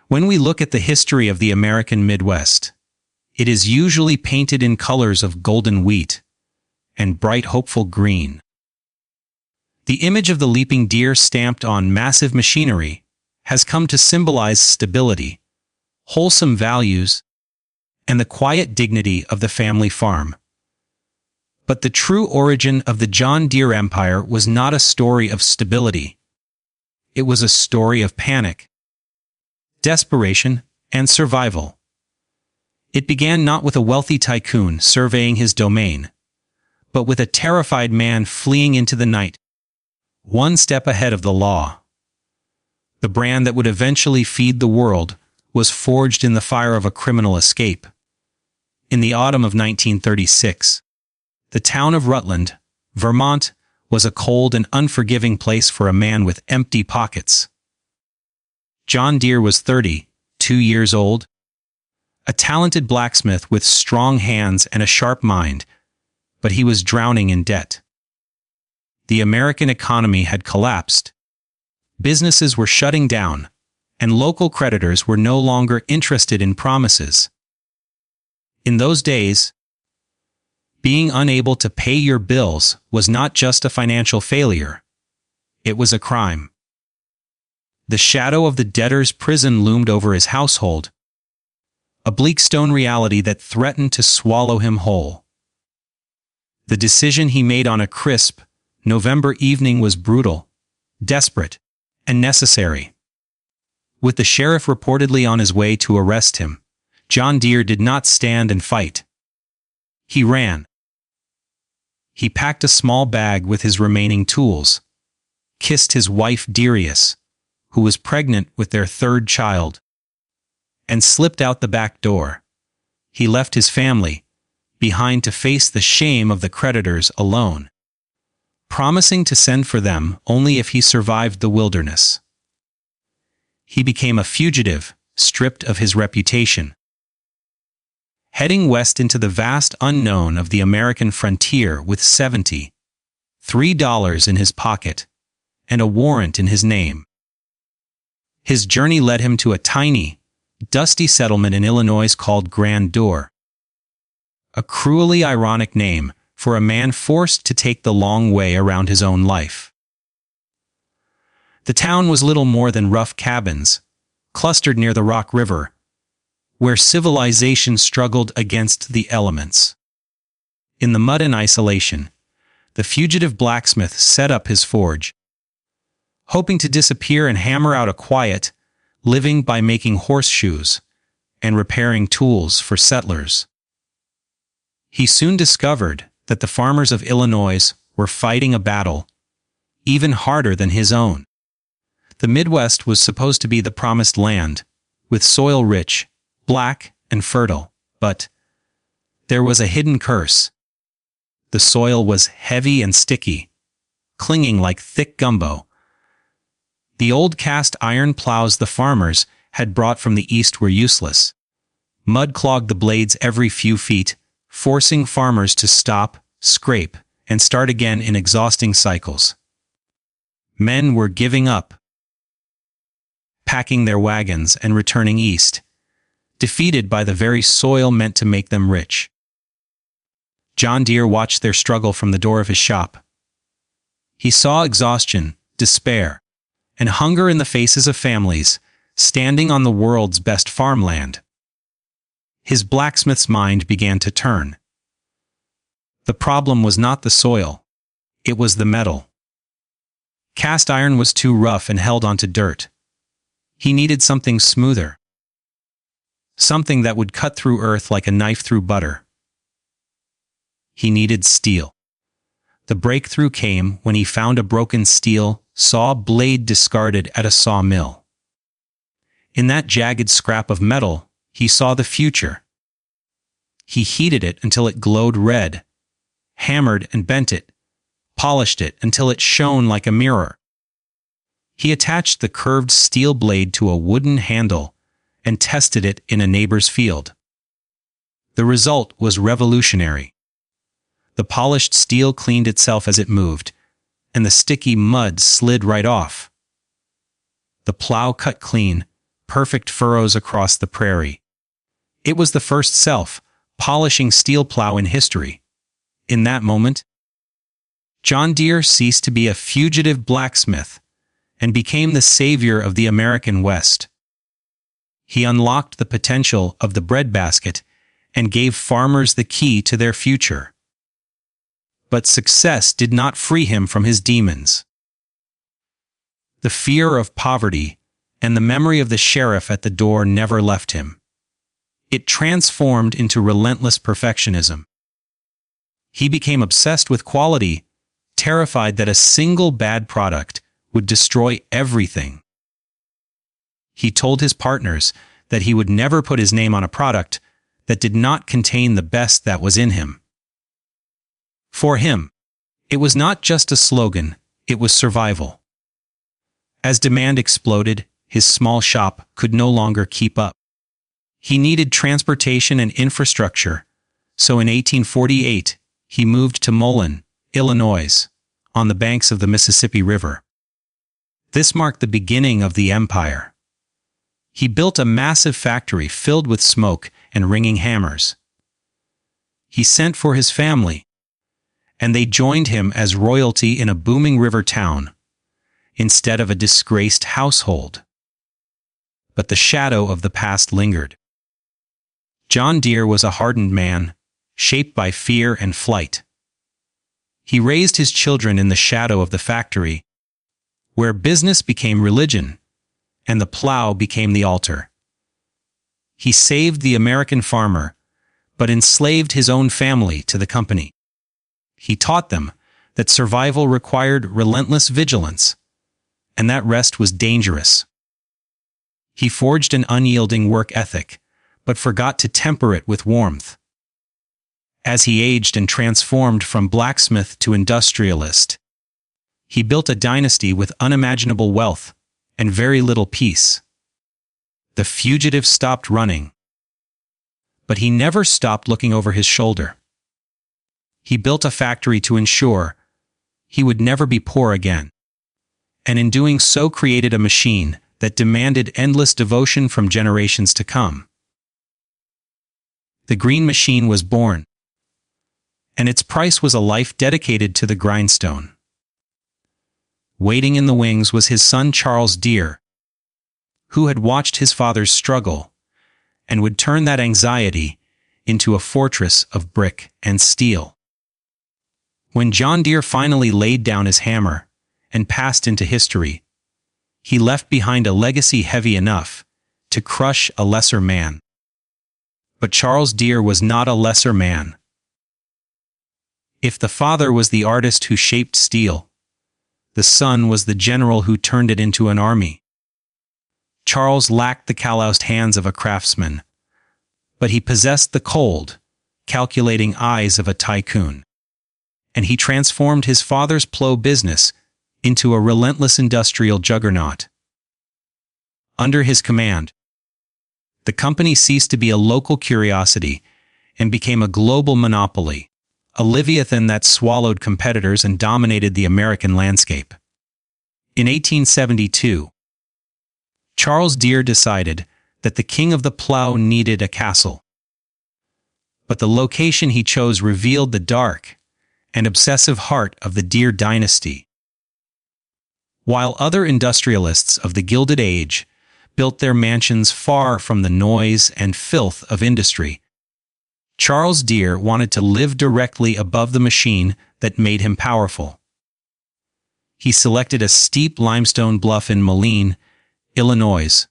When we look at the history of the American Midwest, it is usually painted in colors of golden wheat and bright hopeful green. The image of the leaping deer stamped on massive machinery has come to symbolize stability, wholesome values, and the quiet dignity of the family farm. But the true origin of the John Deere empire was not a story of stability. It was a story of panic, desperation, and survival. It began not with a wealthy tycoon surveying his domain, but with a terrified man fleeing into the night, one step ahead of the law. The brand that would eventually feed the world was forged in the fire of a criminal escape. In the autumn of 1936, the town of Rutland, Vermont, was a cold and unforgiving place for a man with empty pockets. John Deere was 32 years old, a talented blacksmith with strong hands and a sharp mind, but he was drowning in debt. The American economy had collapsed. Businesses were shutting down, and local creditors were no longer interested in promises. In those days, being unable to pay your bills was not just a financial failure. It was a crime. The shadow of the debtor's prison loomed over his household, a bleak stone reality that threatened to swallow him whole. The decision he made on a crisp November evening was brutal, desperate, and necessary. With the sheriff reportedly on his way to arrest him, John Deere did not stand and fight. He ran. He packed a small bag with his remaining tools, kissed his wife Darius, who was pregnant with their third child, and slipped out the back door. He left his family behind to face the shame of the creditors alone, promising to send for them only if he survived the wilderness. He became a fugitive, stripped of his reputation, heading west into the vast unknown of the American frontier with $73 in his pocket and a warrant in his name. His journey led him to a tiny, dusty settlement in Illinois called Grand Door, a cruelly ironic name for a man forced to take the long way around his own life. The town was little more than rough cabins, clustered near the Rock River, where civilization struggled against the elements. In the mud and isolation, the fugitive blacksmith set up his forge, hoping to disappear and hammer out a quiet living by making horseshoes and repairing tools for settlers. He soon discovered that the farmers of Illinois were fighting a battle even harder than his own. The Midwest was supposed to be the promised land, with soil rich, black, and fertile, but there was a hidden curse. The soil was heavy and sticky, clinging like thick gumbo. The old cast iron plows the farmers had brought from the east were useless. Mud clogged the blades every few feet, forcing farmers to stop, scrape, and start again in exhausting cycles. Men were giving up, packing their wagons and returning east, defeated by the very soil meant to make them rich. John Deere watched their struggle from the door of his shop. He saw exhaustion, despair, and hunger in the faces of families standing on the world's best farmland. His blacksmith's mind began to turn. The problem was not the soil, it was the metal. Cast iron was too rough and held onto dirt. He needed something smoother, something that would cut through earth like a knife through butter. He needed steel. The breakthrough came when he found a broken steel saw blade discarded at a sawmill. In that jagged scrap of metal, he saw the future. He heated it until it glowed red, hammered and bent it, polished it until it shone like a mirror. He attached the curved steel blade to a wooden handle and tested it in a neighbor's field. The result was revolutionary. The polished steel cleaned itself as it moved, and the sticky mud slid right off. The plow cut clean, perfect furrows across the prairie. It was the first self-polishing steel plow in history. In that moment, John Deere ceased to be a fugitive blacksmith and became the savior of the American West. He unlocked the potential of the breadbasket and gave farmers the key to their future. But success did not free him from his demons. The fear of poverty and the memory of the sheriff at the door never left him. It transformed into relentless perfectionism. He became obsessed with quality, terrified that a single bad product would destroy everything. He told his partners that he would never put his name on a product that did not contain the best that was in him. For him, it was not just a slogan, it was survival. As demand exploded, his small shop could no longer keep up. He needed transportation and infrastructure, so in 1848, he moved to Mullen, Illinois, on the banks of the Mississippi River. This marked the beginning of the empire. He built a massive factory filled with smoke and ringing hammers. He sent for his family, and they joined him as royalty in a booming river town, instead of a disgraced household. But the shadow of the past lingered. John Deere was a hardened man, shaped by fear and flight. He raised his children in the shadow of the factory, where business became religion, and the plow became the altar. He saved the American farmer, but enslaved his own family to the company. He taught them that survival required relentless vigilance, and that rest was dangerous. He forged an unyielding work ethic, but forgot to temper it with warmth. As he aged and transformed from blacksmith to industrialist, he built a dynasty with unimaginable wealth and very little peace. The fugitive stopped running, but he never stopped looking over his shoulder. He built a factory to ensure he would never be poor again, and in doing so created a machine that demanded endless devotion from generations to come. The green machine was born, and its price was a life dedicated to the grindstone. Waiting in the wings was his son Charles Deere, who had watched his father's struggle and would turn that anxiety into a fortress of brick and steel. When John Deere finally laid down his hammer and passed into history, he left behind a legacy heavy enough to crush a lesser man. But Charles Deere was not a lesser man. If the father was the artist who shaped steel, the son was the general who turned it into an army. Charles lacked the calloused hands of a craftsman, but he possessed the cold, calculating eyes of a tycoon. And he transformed his father's plow business into a relentless industrial juggernaut. Under his command, the company ceased to be a local curiosity and became a global monopoly, a leviathan that swallowed competitors and dominated the American landscape. In 1872, Charles Deere decided that the king of the plow needed a castle. But the location he chose revealed the dark and obsessive heart of the Deere dynasty. While other industrialists of the Gilded Age built their mansions far from the noise and filth of industry, Charles Deere wanted to live directly above the machine that made him powerful. He selected a steep limestone bluff in Moline, Illinois,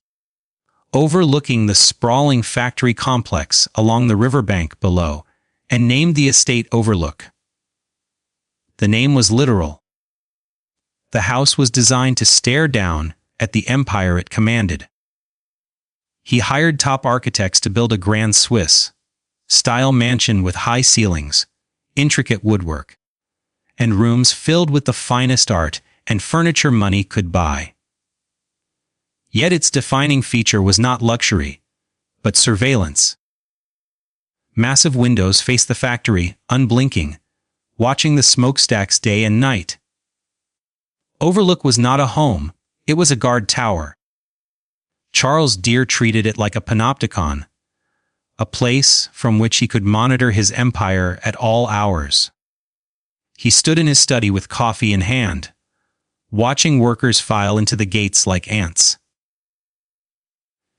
overlooking the sprawling factory complex along the riverbank below, and named the estate Overlook. The name was literal. The house was designed to stare down at the empire it commanded. He hired top architects to build a grand Swiss-style mansion with high ceilings, intricate woodwork, and rooms filled with the finest art and furniture money could buy. Yet its defining feature was not luxury, but surveillance. Massive windows faced the factory, unblinking, watching the smokestacks day and night. Overlook was not a home, it was a guard tower. Charles Deere treated it like a panopticon, a place from which he could monitor his empire at all hours. He stood in his study with coffee in hand, watching workers file into the gates like ants.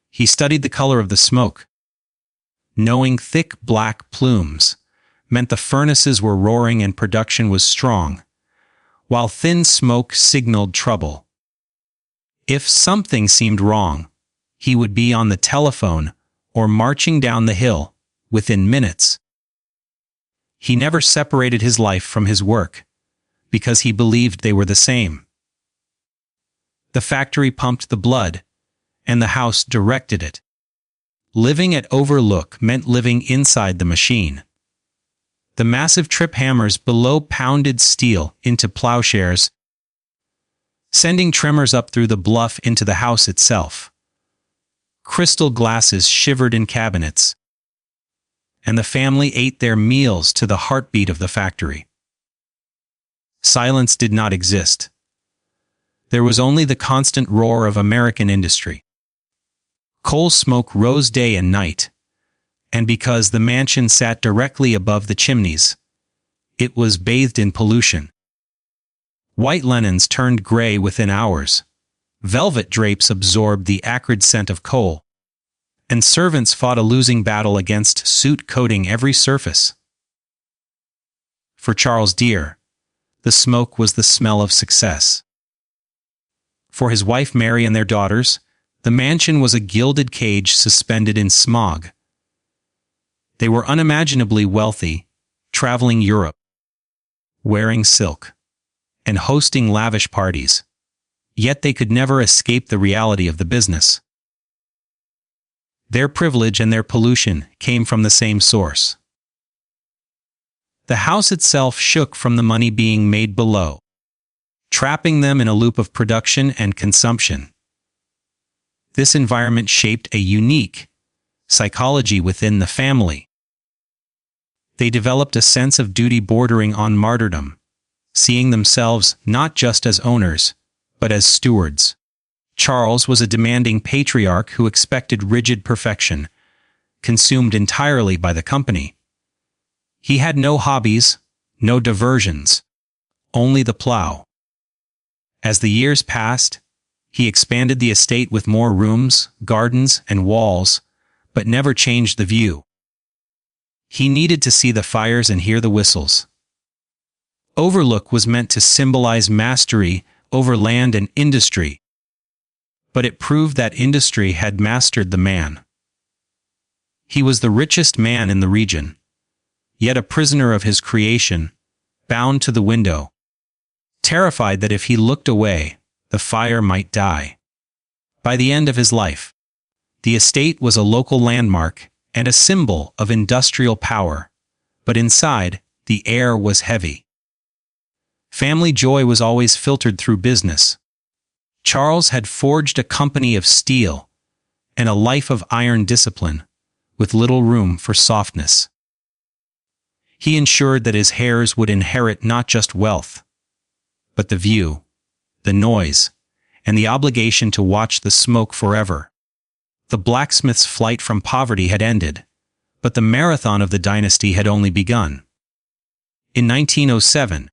He studied the color of the smoke, knowing thick black plumes meant the furnaces were roaring and production was strong, while thin smoke signaled trouble. If something seemed wrong, he would be on the telephone or marching down the hill within minutes. He never separated his life from his work, because he believed they were the same. The factory pumped the blood, and the house directed it. Living at Overlook meant living inside the machine. The massive trip hammers below pounded steel into plowshares, sending tremors up through the bluff into the house itself. Crystal glasses shivered in cabinets, and the family ate their meals to the heartbeat of the factory. Silence did not exist. There was only the constant roar of American industry. Coal smoke rose day and night, and because the mansion sat directly above the chimneys, it was bathed in pollution. White linens turned gray within hours, velvet drapes absorbed the acrid scent of coal, and servants fought a losing battle against soot coating every surface. For Charles Deere, the smoke was the smell of success. For his wife Mary and their daughters, the mansion was a gilded cage suspended in smog. They were unimaginably wealthy, traveling Europe, wearing silk, and hosting lavish parties. Yet they could never escape the reality of the business. Their privilege and their pollution came from the same source. The house itself shook from the money being made below, trapping them in a loop of production and consumption. This environment shaped a unique psychology within the family. They developed a sense of duty bordering on martyrdom, seeing themselves not just as owners, but as stewards. Charles was a demanding patriarch who expected rigid perfection, consumed entirely by the company. He had no hobbies, no diversions, only the plow. As the years passed, he expanded the estate with more rooms, gardens, and walls, but never changed the view. He needed to see the fires and hear the whistles. Overlook was meant to symbolize mastery over land and industry, but it proved that industry had mastered the man. He was the richest man in the region, yet a prisoner of his creation, bound to the window, terrified that if he looked away, the fire might die. By the end of his life, the estate was a local landmark and a symbol of industrial power, but inside, the air was heavy. Family joy was always filtered through business. Charles had forged a company of steel and a life of iron discipline, with little room for softness. He ensured that his heirs would inherit not just wealth, but the view, the noise, and the obligation to watch the smoke forever. The blacksmith's flight from poverty had ended, but the marathon of the dynasty had only begun. In 1907,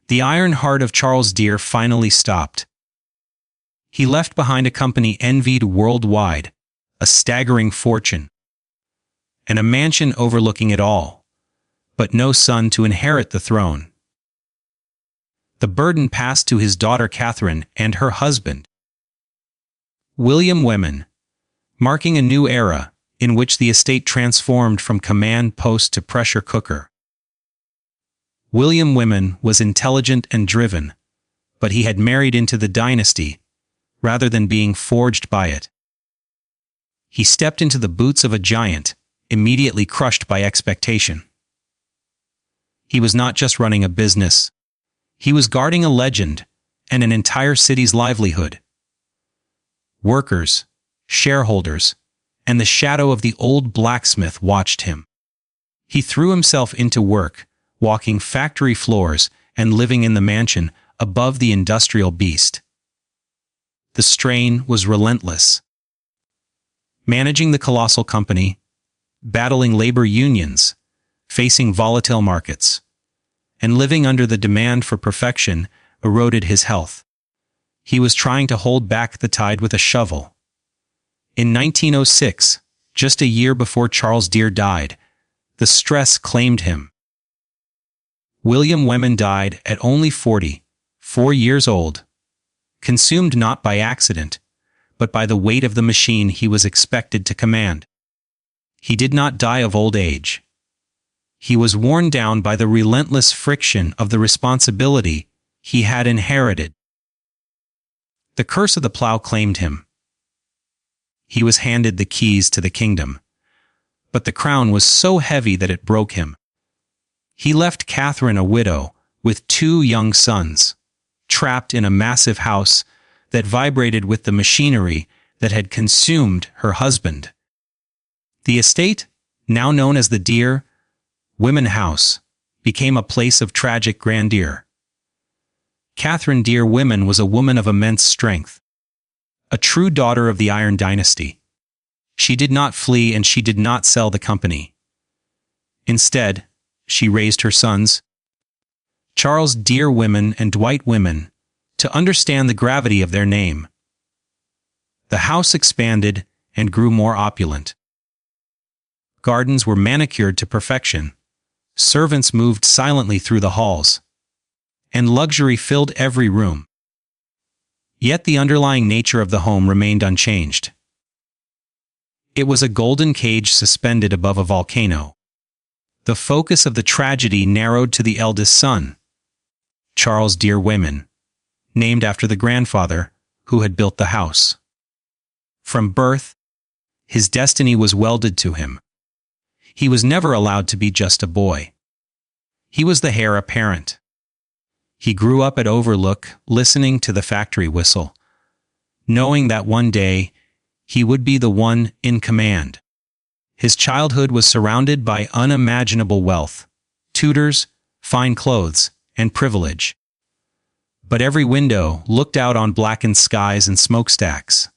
the iron heart of Charles Deere finally stopped. He left behind a company envied worldwide, a staggering fortune, and a mansion overlooking it all, but no son to inherit the throne. The burden passed to his daughter Catherine and her husband, William Wemmen, marking a new era in which the estate transformed from command post to pressure cooker. William Wemmen was intelligent and driven, but he had married into the dynasty rather than being forged by it. He stepped into the boots of a giant, immediately crushed by expectation. He was not just running a business. He was guarding a legend and an entire city's livelihood. Workers, shareholders, and the shadow of the old blacksmith watched him. He threw himself into work, walking factory floors and living in the mansion above the industrial beast. The strain was relentless. managing the colossal company, battling labor unions, facing volatile markets, and living under the demand for perfection eroded his health. He was trying to hold back the tide with a shovel. In 1906, just a year before Charles Deere died, the stress claimed him. William Wemon died at only 44 years old, consumed not by accident, but by the weight of the machine he was expected to command. He did not die of old age. He was worn down by the relentless friction of the responsibility he had inherited. The curse of the plow claimed him. He was handed the keys to the kingdom, but the crown was so heavy that it broke him. He left Catherine a widow with 2 young sons, trapped in a massive house that vibrated with the machinery that had consumed her husband. The estate, now known as the Deere Women House, became a place of tragic grandeur. Catherine Deere Wemon was a woman of immense strength, a true daughter of the Iron Dynasty. She did not flee and she did not sell the company. Instead, she raised her sons, Charles Deere Wemon and Dwight Wemon, to understand the gravity of their name. The house expanded and grew more opulent. Gardens were manicured to perfection, servants moved silently through the halls, and luxury filled every room. Yet the underlying nature of the home remained unchanged. It was a golden cage suspended above a volcano. The focus of the tragedy narrowed to the eldest son, Charles Deere Wemon, named after the grandfather who had built the house. From birth, his destiny was welded to him. He was never allowed to be just a boy. He was the heir apparent. He grew up at Overlook, listening to the factory whistle, knowing that one day he would be the one in command. His childhood was surrounded by unimaginable wealth, tutors, fine clothes, and privilege. But every window looked out on blackened skies and smokestacks.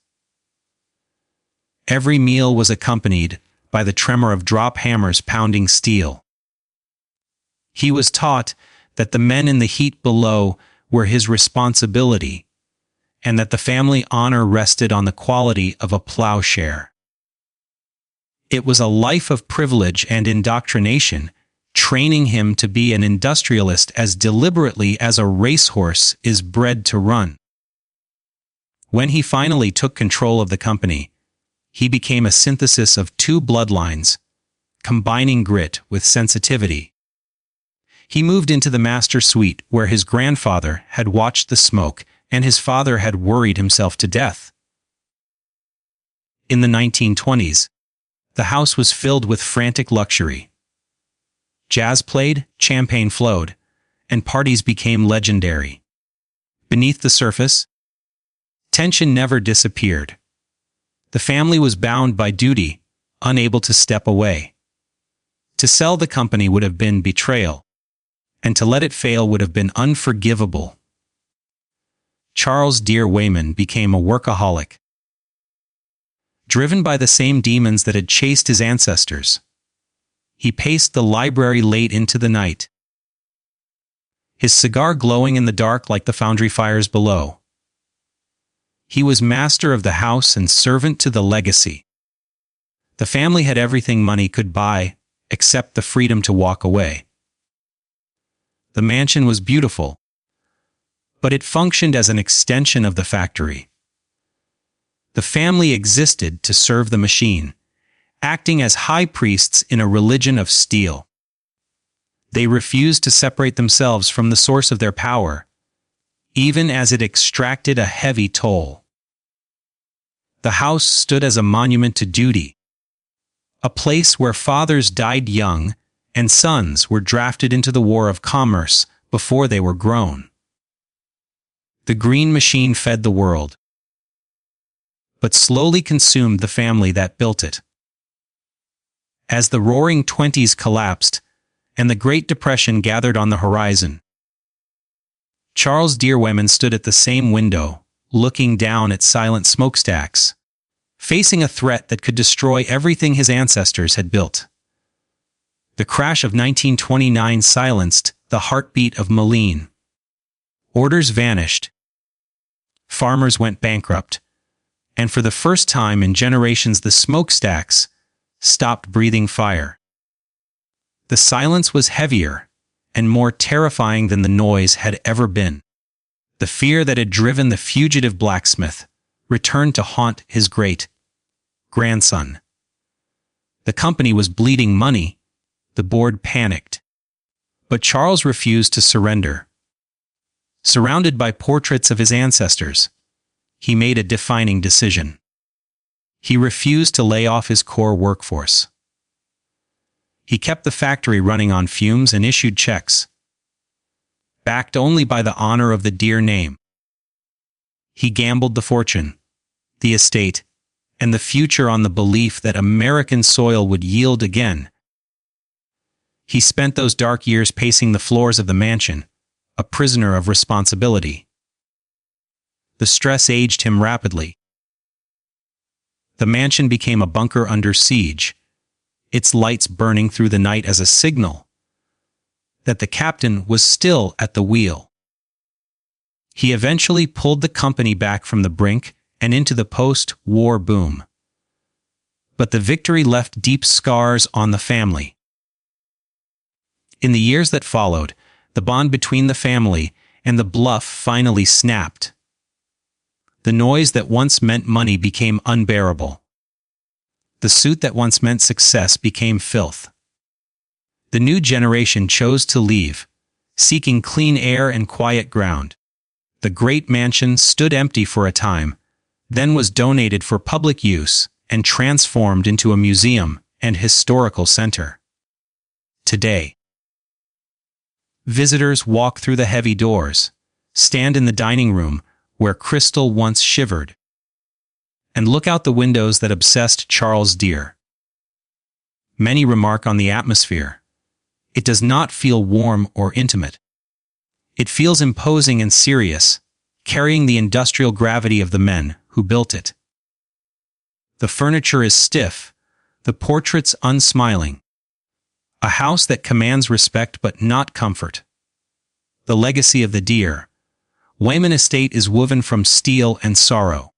Every meal was accompanied by the tremor of drop hammers pounding steel. He was taught that the men in the heat below were his responsibility, and that the family honor rested on the quality of a plowshare. It was a life of privilege and indoctrination, training him to be an industrialist as deliberately as a racehorse is bred to run. When he finally took control of the company, he became a synthesis of 2 bloodlines, combining grit with sensitivity. He moved into the master suite where his grandfather had watched the smoke and his father had worried himself to death. In the 1920s, the house was filled with frantic luxury. Jazz played, champagne flowed, and parties became legendary. Beneath the surface, tension never disappeared. The family was bound by duty, unable to step away. To sell the company would have been betrayal, and to let it fail would have been unforgivable. Charles Deere Wemon became a workaholic. Driven by the same demons that had chased his ancestors, he paced the library late into the night, his cigar glowing in the dark like the foundry fires below. He was master of the house and servant to the legacy. The family had everything money could buy, except the freedom to walk away. The mansion was beautiful, but it functioned as an extension of the factory. The family existed to serve the machine, acting as high priests in a religion of steel. They refused to separate themselves from the source of their power, even as it extracted a heavy toll. The house stood as a monument to duty, a place where fathers died young and sons were drafted into the war of commerce before they were grown. The green machine fed the world, but slowly consumed the family that built it. As the roaring 20s collapsed and the Great Depression gathered on the horizon, Charles Deere Wemon stood at the same window, looking down at silent smokestacks, facing a threat that could destroy everything his ancestors had built. The crash of 1929 silenced the heartbeat of Moline. Orders vanished. Farmers went bankrupt. And for the first time in generations, the smokestacks stopped breathing fire. The silence was heavier and more terrifying than the noise had ever been. The fear that had driven the fugitive blacksmith returned to haunt his great-grandson. The company was bleeding money. The board panicked. But Charles refused to surrender. Surrounded by portraits of his ancestors, he made a defining decision. He refused to lay off his core workforce. He kept the factory running on fumes and issued checks, backed only by the honor of the Deere name. He gambled the fortune, the estate, and the future on the belief that American soil would yield again. He spent those dark years pacing the floors of the mansion, a prisoner of responsibility. The stress aged him rapidly. The mansion became a bunker under siege, its lights burning through the night as a signal that the captain was still at the wheel. He eventually pulled the company back from the brink and into the post-war boom. But the victory left deep scars on the family. In the years that followed, the bond between the family and the bluff finally snapped. The noise that once meant money became unbearable. The suit that once meant success became filth. The new generation chose to leave, seeking clean air and quiet ground. The great mansion stood empty for a time, then was donated for public use and transformed into a museum and historical center. Today, visitors walk through the heavy doors, stand in the dining room where Crystal once shivered, and look out the windows that obsessed Charles Deere. Many remark on the atmosphere. It does not feel warm or intimate. It feels imposing and serious, carrying the industrial gravity of the men who built it. The furniture is stiff, the portraits unsmiling. A house that commands respect but not comfort. The legacy of the Deere. Wayman Estate is woven from steel and sorrow.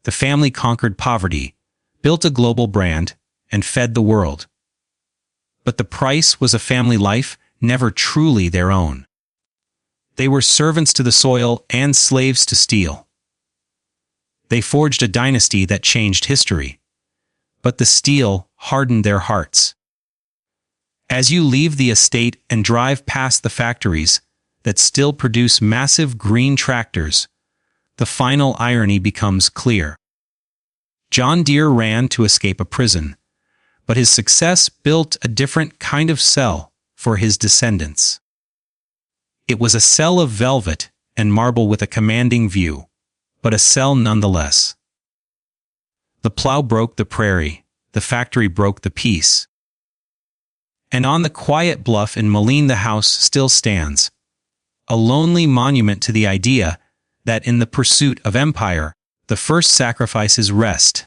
The family conquered poverty, built a global brand, and fed the world. But the price was a family life never truly their own. They were servants to the soil and slaves to steel. They forged a dynasty that changed history, but the steel hardened their hearts. As you leave the estate and drive past the factories that still produce massive green tractors, the final irony becomes clear. John Deere ran to escape a prison, but his success built a different kind of cell for his descendants. It was a cell of velvet and marble with a commanding view, but a cell nonetheless. The plow broke the prairie, the factory broke the peace. And on the quiet bluff in Moline the house still stands, a lonely monument to the idea that in the pursuit of empire, the first sacrifices rest